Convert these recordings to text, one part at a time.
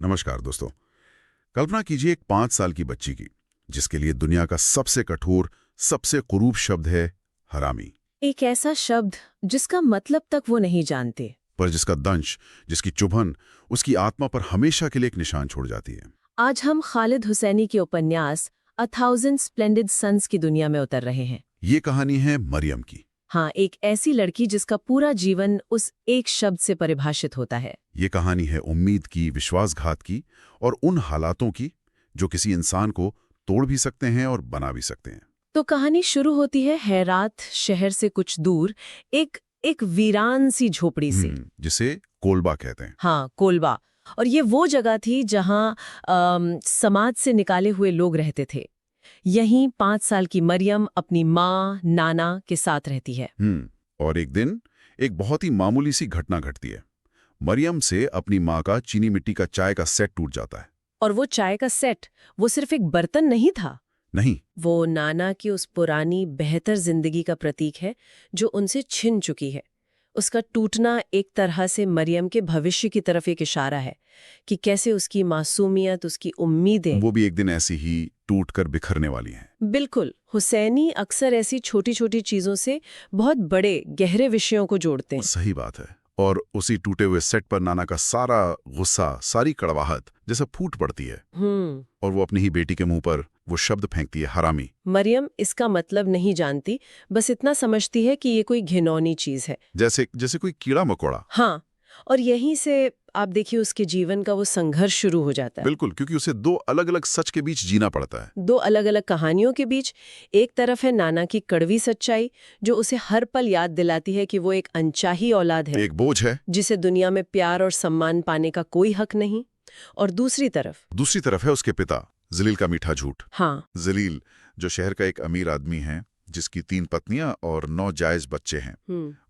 नमस्कार दोस्तों। कल्पना कीजिए एक 5 साल की बच्ची की, जिसके लिए दुनिया का सबसे कठोर, सबसे कुरूप शब्द है हरामी। एक ऐसा शब्द जिसका मतलब तक वो नहीं जानते। पर जिसका दंश, जिसकी चुभन उसकी आत्मा पर हमेशा के लिए एक निशान छोड़ जाती है। आज हम खालिद हुसैनी के उपन्यास अ थाउजेंड स्प्लेंडिड सन्स की दुनिया में उतर रहे हैं। ये कहानी है मरियम की। हाँ, एक ऐसी लड़की जिसका पूरा जीवन उस एक शब्द से परिभाषित होता है। ये कहानी है उम्मीद की, विश्वासघात की और उन हालातों की जो किसी इंसान को तोड़ भी सकते हैं और बना भी सकते हैं। तो कहानी शुरू होती है हेरात शहर से कुछ दूर एक एक वीरान सी झोपड़ी से। जिसे कोलबा कहते हैं। हाँ, कोलबा। और ये वो जगह थी जहाँ समाज से निकाले हुए लोग रहते थे। यहीं 5 साल की मरियम अपनी माँ नाना के साथ रहती है। और एक दिन एक बहुत ही मामूली सी घटना घटती है। मरियम से अपनी माँ का चीनी मिट्टी का चाय का सेट टूट जाता है। और वो चाय का सेट, वो सिर्फ एक बर्तन नहीं था। नहीं, वो नाना की उस पुरानी बेहतर जिंदगी का प्रतीक है जो उनसे छिन चुकी है। उसका टूटना एक तरह से मरियम के भविष्य की तरफ एक इशारा है कि कैसे उसकी मासूमियत, उसकी उम्मीदें वो भी एक दिन ऐसी ही टूट कर बिखरने वाली हैं। बिल्कुल। हुसैनी अक्सर ऐसी छोटी छोटी चीजों से बहुत बड़े गहरे विषयों को जोड़ते हैं। सही बात है। और उसी टूटे हुए सेट पर नाना का सारा गुस्सा, सारी कड़वाहट जैसे फूट पड़ती है। और वो अपनी ही बेटी के मुंह पर वो शब्द फेंकती है, हरामी। मरियम इसका मतलब नहीं जानती, बस इतना समझती है कि ये कोई घिनौनी चीज है, जैसे जैसे कोई कीड़ा मकोड़ा। हाँ। और यहीं से आप देखिए उसके जीवन का वो संघर्ष शुरू हो जाता है। बिल्कुल, क्योंकि उसे दो अलग अलग सच के बीच जीना पड़ता है। दो अलग अलग कहानियों के बीच। एक तरफ है नाना की कड़वी सच्चाई जो उसे हर पल याद दिलाती है कि वो एक अनचाही औलाद है, एक बोझ है। जिसे दुनिया में प्यार और सम्मान पाने का कोई हक नहीं। और दूसरी तरफ है उसके पिता जलील का मीठा झूठ। हाँ, जलील, जो शहर का एक अमीर आदमी है, जिसकी 3 पत्नियां और 9 जायज बच्चे हैं।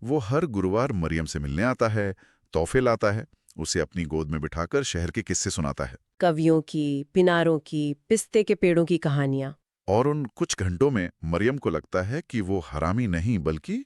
वो हर गुरुवार मरियम से मिलने आता है, तोहफे लाता है, उसे अपनी गोद में बिठाकर शहर के किस्से सुनाता है। कवियों की, पिनारों की, पिस्ते के पेड़ों की कहानियां। और उन कुछ घंटों में मरियम को लगता है कि वो हरामी नहीं बल्कि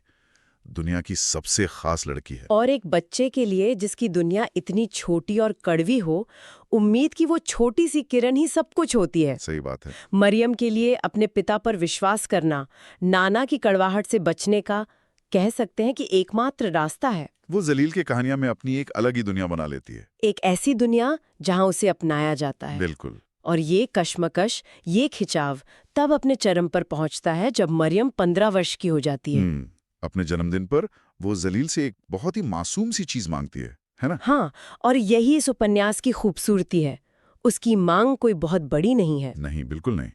दुनिया की सबसे खास लड़की है। और एक बच्चे के लिए जिसकी दुनिया इतनी छोटी और कड़वी हो, उम्मीद की वो छोटी सी किरण ही सब कुछ होती है। सही बात है। मरियम के लिए अपने पिता पर विश्वास करना, नाना की कड़वाहट से बचने का, कह सकते हैं कि एकमात्र रास्ता है। वो जलील के कहानियां में अपनी एक अलग ही दुनिया बना लेती है। एक ऐसी दुनिया जहां उसे अपनाया जाता है। बिल्कुल। और ये कश्मकश, ये खिंचाव तब अपने चरम पर पहुंचता है जब मरियम 15 वर्ष की हो जाती है। अपने जन्मदिन पर वो जलील से एक बहुत ही मासूम सी चीज मांगती है ना? हाँ, और यही इस उपन्यास की खूबसूरती है। उसकी मांग कोई बहुत बड़ी नहीं है। नहीं, बिल्कुल नहीं।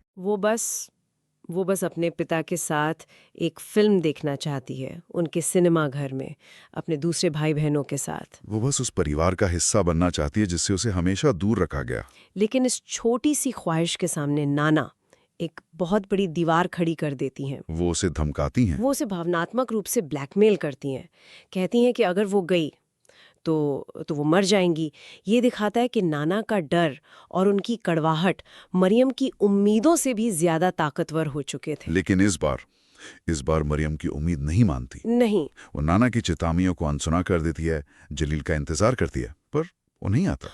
वो बस अपने पिता के साथ एक फिल्म देखना चाहती है, उनके सिनेमा घर में, अपने दूसरे भाई बहनों के साथ। वो बस उस परिवार का हिस्सा बनना चाहती है जिससे उसे हमेशा दूर रखा गया। लेकिन इस छोटी सी ख्वाहिश के सामने नाना एक बहुत बड़ी दीवार खड़ी कर देती हैं। वो उसे धमकाती हैं। वो उसे भावनात्मक रूप से ब्लैकमेल करती हैं। कहती हैं कि अगर वो गई तो वो मर जाएंगी। ये दिखाता है कि नाना का डर और उनकी कड़वाहट मरियम की उम्मीदों से भी ज्यादा ताकतवर हो चुके थे। लेकिन इस बार मरियम की उम्मीद नहीं मानती। नहीं, वो नाना की चेतावनियों को अनसुना कर देती है, जलील का इंतजार करती है, पर वो नहीं आता।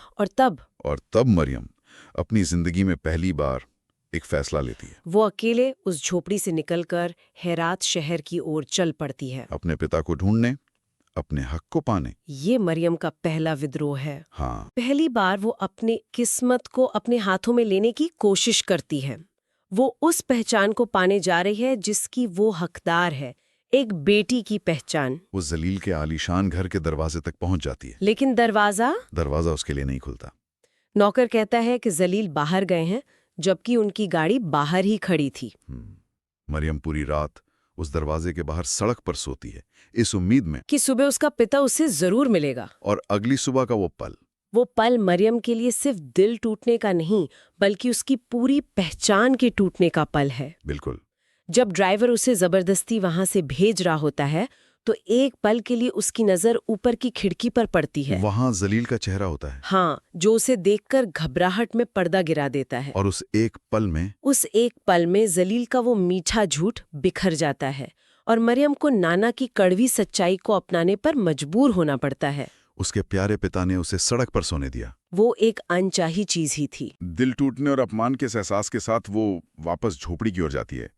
और तब मरियम अपनी जिंदगी में पहली बार एक फैसला लेती है। वो अकेले उस झोपड़ी से निकलकर हेरात शहर की ओर चल पड़ती है, अपने पिता को ढूंढने, अपने हक को पाने। ये मरियम का पहला विद्रोह है। हाँ, पहली बार वो अपनी किस्मत को अपने हाथों में लेने की कोशिश करती है। वो उस पहचान को पाने जा रही है जिसकी वो हकदार है, एक बेटी की पहचान। वो जलील के आलीशान घर के दरवाजे तक पहुंच जाती है। लेकिन दरवाजा उसके लिए नहीं खुलता। नौकर कहता है कि जलील बाहर गए हैं, जबकि उनकी गाड़ी बाहर ही खड़ी थी। मरियम पूरी रात उस दरवाजे के बाहर सड़क पर सोती है, इस उम्मीद में कि सुबह उसका पिता उससे जरूर मिलेगा। और अगली सुबह का वो पल मरियम के लिए सिर्फ दिल टूटने का नहीं, बल्कि उसकी पूरी पहचान के टूटने का पल है। बिल्कुल। जब ड्राइवर उसे जबरदस्ती वहां से भेज रहा होता है, तो एक पल के लिए उसकी नजर ऊपर की खिड़की पर पड़ती है। वहां जलील का चेहरा होता है। हाँ, जो उसे देखकर घबराहट में पर्दा गिरा देता है। और उस एक पल में जलील का वो मीठा झूठ बिखर जाता है और मरियम को नाना की कड़वी सच्चाई को अपनाने पर मजबूर होना पड़ता है। उसके प्यारे पिता ने उसे सड़क पर सोने दिया। वो एक अनचाही चीज ही थी। दिल टूटने और अपमान के इस एहसास के साथ वो वापस झोपड़ी की ओर जाती है।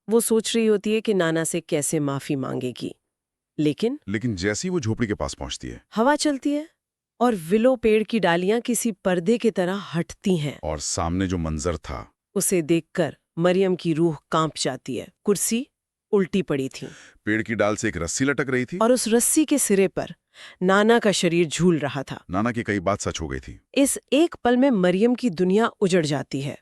वो सोच रही होती है कि नाना से कैसे माफी मांगेगी, लेकिन जैसे ही वो झोपड़ी के पास पहुंचती है हवा चलती है और विलो पेड़ की डालियां किसी पर्दे की तरह हटती हैं। और सामने जो मंजर था, उसे देखकर मरियम की रूह कांप जाती है। कुर्सी उल्टी पड़ी थी पेड़ की डाल से एक रस्सी लटक रही थी और उस रस्सी के सिरे पर नाना का शरीर झूल रहा था। नाना की कई बात सच हो गई थी। इस एक पल में मरियम की दुनिया उजड़ जाती है।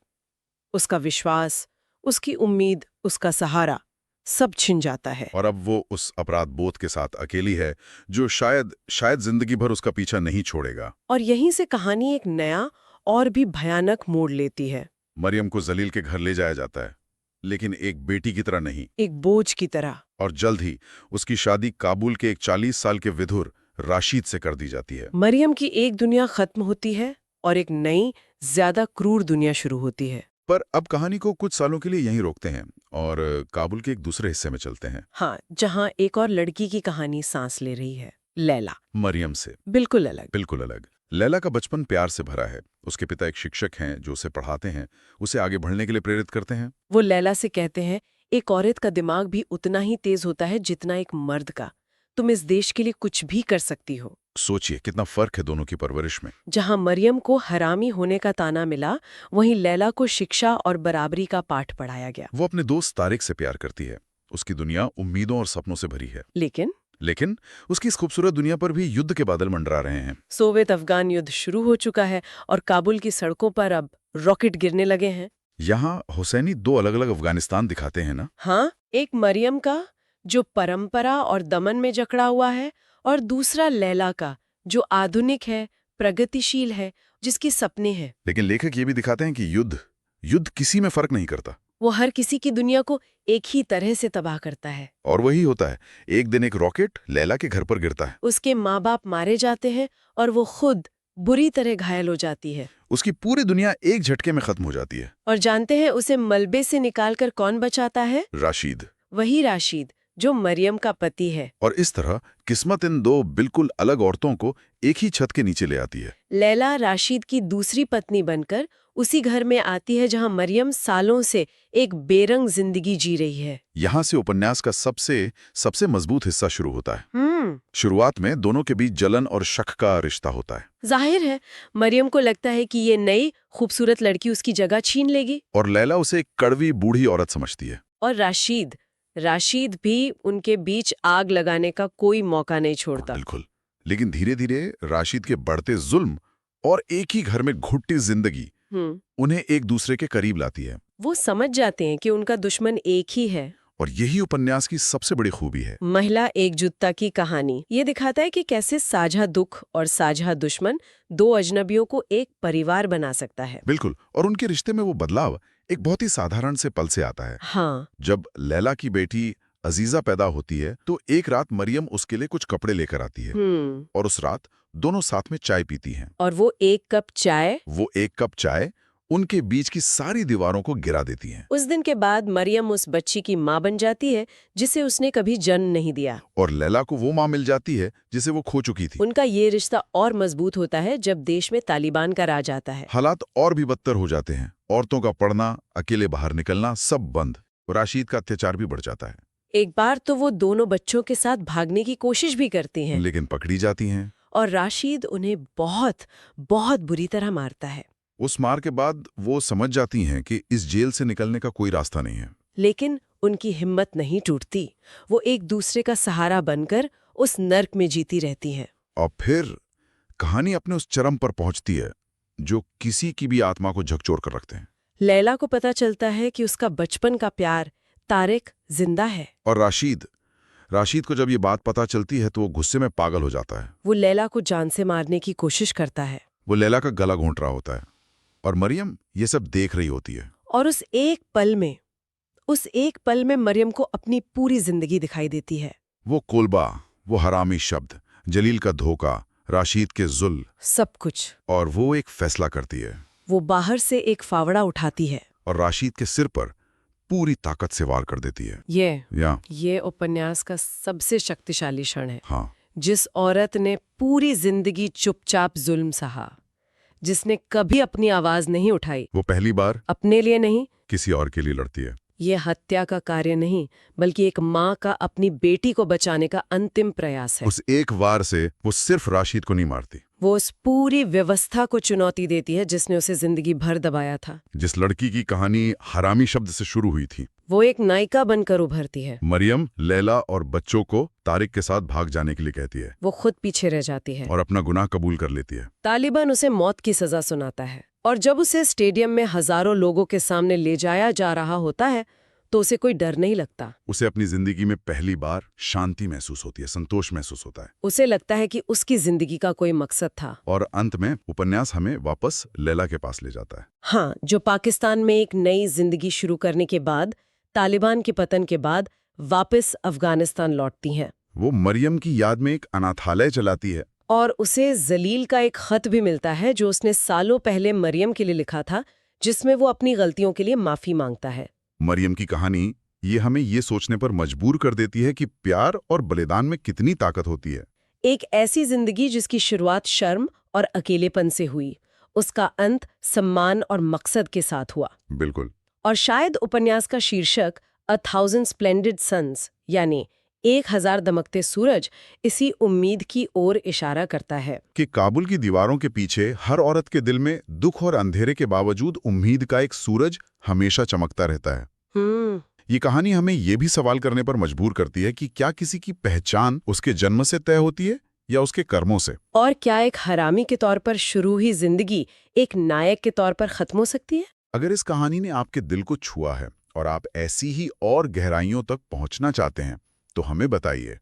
उसका विश्वास, उसकी उम्मीद, उसका सहारा सब छिन जाता है। और अब वो उस अपराध बोध के साथ अकेली है जो शायद जिंदगी भर उसका पीछा नहीं छोड़ेगा। और यहीं से कहानी एक नया और भी भयानक मोड़ लेती है। मरियम को जलील के घर ले जाया जाता है, लेकिन एक बेटी की तरह नहीं, एक बोझ की तरह। और जल्द ही उसकी शादी काबुल के एक 40 साल के विधुर राशिद से कर दी जाती है। मरियम की एक दुनिया खत्म होती है और एक नई, ज्यादा क्रूर दुनिया शुरू होती है। पर अब कहानी को कुछ सालों के लिए यहीं रोकते हैं और काबुल के एक दूसरे हिस्से में चलते हैं। हाँ, जहाँ एक और लड़की की कहानी सांस ले रही है, लैला। मरियम से बिल्कुल अलग। बिल्कुल अलग। लैला का बचपन प्यार से भरा है। उसके पिता एक शिक्षक हैं जो उसे पढ़ाते हैं, उसे आगे बढ़ने के लिए प्रेरित करते हैं। वो लैला से कहते हैं, एक औरत का दिमाग भी उतना ही तेज होता है जितना एक मर्द का। तुम इस देश के लिए कुछ भी कर सकती हो। सोचिए कितना फर्क है दोनों की परवरिश में। जहां मरियम को हरामी होने का ताना मिला, वहीं लैला को शिक्षा और बराबरी का पाठ पढ़ाया गया। वो अपने दोस्त तारिक से प्यार करती है। उसकी दुनिया उम्मीदों और सपनों से भरी है। लेकिन उसकी इस खूबसूरत दुनिया पर भी युद्ध के बादल मंडरा रहे हैं। सोवियत अफगान युद्ध शुरू हो चुका है और काबुल की सड़कों पर अब रॉकेट गिरने लगे हैं। यहाँ हुसैनी दो अलग अलग अफगानिस्तान दिखाते हैं ना। हाँ, एक मरियम का जो परंपरा और दमन में जकड़ा हुआ है, और दूसरा लैला का जो आधुनिक है, प्रगतिशील है, जिसकी सपने हैं। लेकिन लेखक ये भी दिखाते हैं कि युद्ध किसी में फर्क नहीं करता। वो हर किसी की दुनिया को एक ही तरह से तबाह करता है। और वही होता है, एक दिन एक रॉकेट लैला के घर पर गिरता है। उसके माँ बाप मारे जाते हैं और वो खुद बुरी तरह घायल हो जाती है। उसकी पूरी दुनिया एक झटके में खत्म हो जाती है। और जानते हैं उसे मलबे से निकालकर कौन बचाता है? राशिद। वही राशिद जो मरियम का पति है। और इस तरह किस्मत इन दो बिल्कुल अलग औरतों को एक ही छत के नीचे ले आती है। लैला राशिद की दूसरी पत्नी बनकर उसी घर में आती है जहां मरियम सालों से एक बेरंग जिंदगी जी रही है। यहाँ से उपन्यास का सबसे मजबूत हिस्सा शुरू होता है। शुरुआत में दोनों के बीच जलन और शक का रिश्ता होता है। जाहिर है, मरियम को लगता है कि ये नई खूबसूरत लड़की उसकी जगह छीन लेगी। और लैला उसे एक कड़वी बूढ़ी औरत समझती है। और राशिद भी उनके बीच आग लगाने का कोई मौका नहीं छोड़ता। बिल्कुल। लेकिन धीरे धीरे राशिद के बढ़ते जुल्म और एक ही घर में घुटती जिंदगी उन्हें एक दूसरे के करीब लाती है। वो समझ जाते हैं कि उनका दुश्मन एक ही है। और यही उपन्यास की सबसे बड़ी खूबी है। महिला एकजुटता की कहानी ये दिखाता है कि कैसे साझा दुख और साझा दुश्मन दो अजनबियों को एक परिवार बना सकता है। बिल्कुल। और उनके रिश्ते में वो बदलाव एक बहुत ही साधारण से पल से आता है। हाँ। जब लैला की बेटी अजीजा पैदा होती है तो एक रात मरियम उसके लिए कुछ कपड़े लेकर आती है। और उस रात दोनों साथ में चाय पीती हैं। और वो एक कप चाय उनके बीच की सारी दीवारों को गिरा देती हैं। उस दिन के बाद मरियम उस बच्ची की माँ बन जाती है जिसे उसने कभी जन्म नहीं दिया। और लैला को वो माँ मिल जाती है जिसे वो खो चुकी थी। उनका ये रिश्ता और मजबूत होता है जब देश में तालिबान का राज आता है। हालात और भी बदतर हो जाते हैं। औरतों का पढ़ना, अकेले बाहर निकलना सब बंद। राशिद का अत्याचार भी बढ़ जाता है। एक बार तो वो दोनों बच्चों के साथ भागने की कोशिश भी करती हैं, लेकिन पकड़ी जाती हैं। और राशिद उन्हें बहुत बहुत बुरी तरह मारता है। उस मार के बाद वो समझ जाती हैं कि इस जेल से निकलने का कोई रास्ता नहीं है। लेकिन उनकी हिम्मत नहीं टूटती। वो एक दूसरे का सहारा बनकर उस नर्क में जीती रहती हैं। और फिर कहानी अपने उस चरम पर पहुंचती है जो किसी की भी आत्मा को झकझोर कर रखते हैं। लैला को पता चलता है कि उसका बचपन का प्यार तारिक जिंदा है। और राशिद को जब ये बात पता चलती है तो वो गुस्से में पागल हो जाता है। वो लैला को जान से मारने की कोशिश करता है। वो लैला का गला घोंट रहा होता है और मरियम ये सब देख रही होती है। और उस एक पल में मरियम को अपनी पूरी जिंदगी दिखाई देती है। वो कोलबा, वो हरामी शब्द, जलील का धोखा, राशिद के जुल्म, सब कुछ। और वो एक फैसला करती है। वो बाहर से एक फावड़ा उठाती है और राशिद के सिर पर पूरी ताकत से वार कर देती है। ये उपन्यास का सबसे शक्तिशाली क्षण है। हाँ। जिस औरत ने पूरी जिंदगी चुपचाप जुल्म सहा, जिसने कभी अपनी आवाज नहीं उठाई, वो पहली बार अपने लिए नहीं, किसी और के लिए लड़ती है। ये हत्या का कार्य नहीं, बल्कि एक माँ का अपनी बेटी को बचाने का अंतिम प्रयास है। उस एक वार से वो सिर्फ राशिद को नहीं मारती, वो उस पूरी व्यवस्था को चुनौती देती है जिसने उसे जिंदगी भर दबाया था। जिस लड़की की कहानी हरामी शब्द से शुरू हुई थी, वो एक नायिका बनकर उभरती है। मरियम लैला और बच्चों को तारिक के साथ भाग जाने के लिए कहती है वो खुद पीछे रह जाती है और अपना गुनाह कबूल कर लेती है। तालिबान उसे मौत की सजा सुनाता है, और जब उसे स्टेडियम में हजारों लोगों के सामने ले जाया जा रहा होता है तो उसे कोई डर नहीं लगता। उसे अपनी जिंदगी में पहली बार शांति महसूस होती है, संतोष महसूस होता है। उसे लगता है कि उसकी जिंदगी का कोई मकसद था। और अंत में उपन्यास हमें वापस लैला के पास ले जाता है। हाँ, जो पाकिस्तान में एक नई जिंदगी शुरू करने के बाद, तालिबान के पतन के बाद वापस अफगानिस्तान लौटती हैं। वो मरियम की याद में एक अनाथालय चलाती है। और उसे जलील का एक खत भी मिलता है जो उसने सालों पहले मरियम के लिए लिखा था, जिसमें वो अपनी गलतियों के लिए माफी मांगता है। मरियम की कहानी ये हमें ये सोचने पर मजबूर कर देती है कि प्यार और बलिदान में कितनी ताकत होती है। एक ऐसी जिंदगी जिसकी शुरुआत शर्म और अकेलेपन से हुई, उसका अंत सम्मान और मकसद के साथ हुआ। बिल्कुल। और शायद उपन्यास का शीर्षक अ थाउजेंड स्प्लेंडेड सन्स, यानी 1000 दमकते सूरज, इसी उम्मीद की ओर इशारा करता है कि काबुल की दीवारों के पीछे हर औरत के दिल में दुख और अंधेरे के बावजूद उम्मीद का एक सूरज हमेशा चमकता रहता है। ये कहानी हमें ये भी सवाल करने पर मजबूर करती है कि क्या किसी की पहचान उसके जन्म से तय होती है या उसके कर्मों से? और क्या एक हरामी के तौर पर शुरू हुई जिंदगी एक नायक के तौर पर खत्म हो सकती है? अगर इस कहानी ने आपके दिल को छुआ है और आप ऐसी ही और गहराइयों तक पहुंचना चाहते हैं तो हमें बताइए।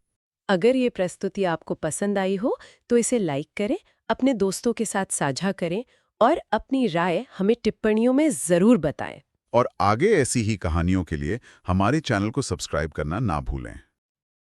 अगर ये प्रस्तुति आपको पसंद आई हो तो इसे लाइक करें, अपने दोस्तों के साथ साझा करें और अपनी राय हमें टिप्पणियों में जरूर बताएं। और आगे ऐसी ही कहानियों के लिए हमारे चैनल को सब्सक्राइब करना ना भूलें।